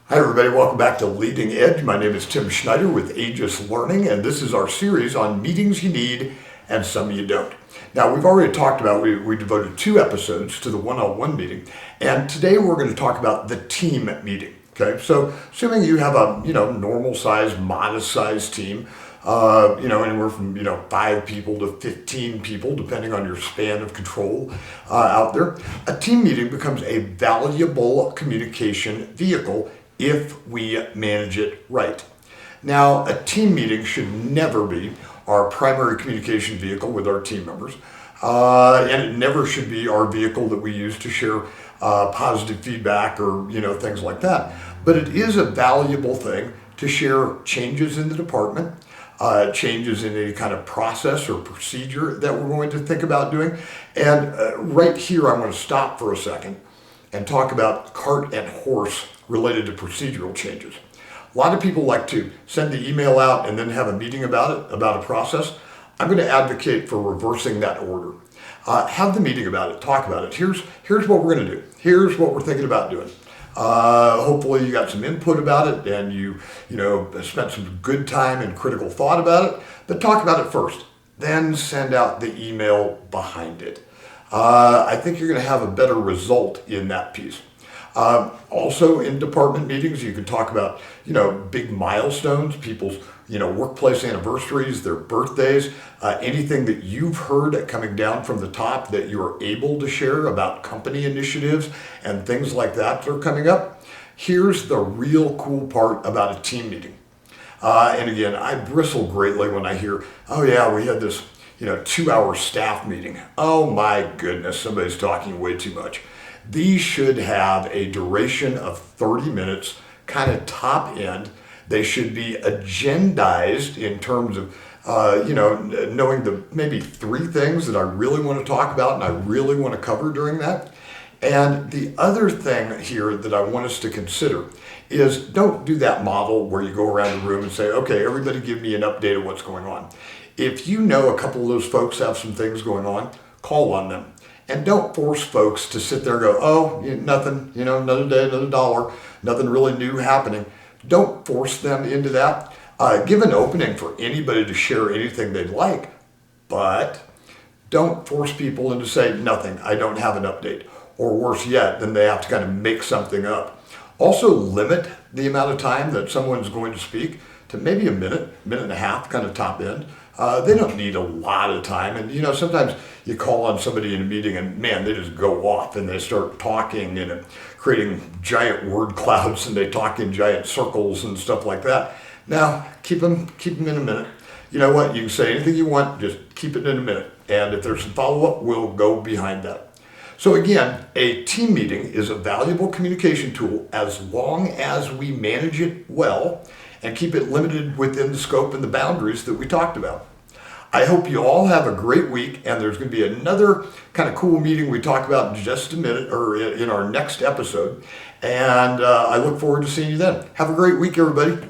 Hi everybody, welcome back to Leading Edge. My name is Tim Schneider with Aegis Learning, and this is our series on meetings you need and some you don't. Now, we've already talked about, we devoted 2 episodes to the one-on-one meeting, and today we're going to talk about the team meeting. Okay, so assuming you have a normal size, modest size team, anywhere from 5 people to 15 people, depending on your span of control out there, a team meeting becomes a valuable communication vehicle if we manage it right. Now, a team meeting should never be our primary communication vehicle with our team members, and it never should be our vehicle that we use to share positive feedback or things like that. But it is a valuable thing to share changes in the department, changes in any kind of process or procedure that we're going to think about doing. And right here, I'm going to stop for a second and talk about cart and horse related to procedural changes. A lot of people like to send the email out and then have a meeting about it, about a process. I'm going to advocate for reversing that order. Have the meeting about it, talk about it. Here's what we're going to do. Here's what we're thinking about doing. Hopefully you got some input about it and you spent some good time and critical thought about it, but talk about it first, then send out the email behind it. I think you're going to have a better result in that piece. Also in department meetings, you can talk about, big milestones, people's, workplace anniversaries, their birthdays, anything that you've heard coming down from the top that you're able to share about company initiatives and things like that are coming up. Here's the real cool part about a team meeting. And again, I bristle greatly when I hear, oh yeah, we had this, 2-hour staff meeting. Oh my goodness, somebody's talking way too much. These should have a duration of 30 minutes, kind of top end. They should be agendized in terms of, knowing the maybe 3 things that I really want to talk about and I really want to cover during that. And the other thing here that I want us to consider is don't do that model where you go around the room and say, okay, everybody give me an update of what's going on. If you know a couple of those folks have some things going on, call on them. And don't force folks to sit there and go, oh, nothing, another day, another dollar, nothing really new happening. Don't force them into that. Give an opening for anybody to share anything they'd like, but don't force people into saying nothing, I don't have an update. Or worse yet, then they have to kind of make something up. Also limit the amount of time that someone's going to speak to maybe a minute, minute and a half, kind of top end. They don't need a lot of time. And, sometimes you call on somebody in a meeting and, man, they just go off and they start talking and creating giant word clouds and they talk in giant circles and stuff like that. Now, keep them in a minute. You know what? You can say anything you want, just keep it in a minute. And if there's some follow-up, we'll go behind that. So again, a team meeting is a valuable communication tool as long as we manage it well and keep it limited within the scope and the boundaries that we talked about. I hope you all have a great week, and there's going to be another kind of cool meeting we talk about in just a minute, or in our next episode, and I look forward to seeing you then. Have a great week, everybody.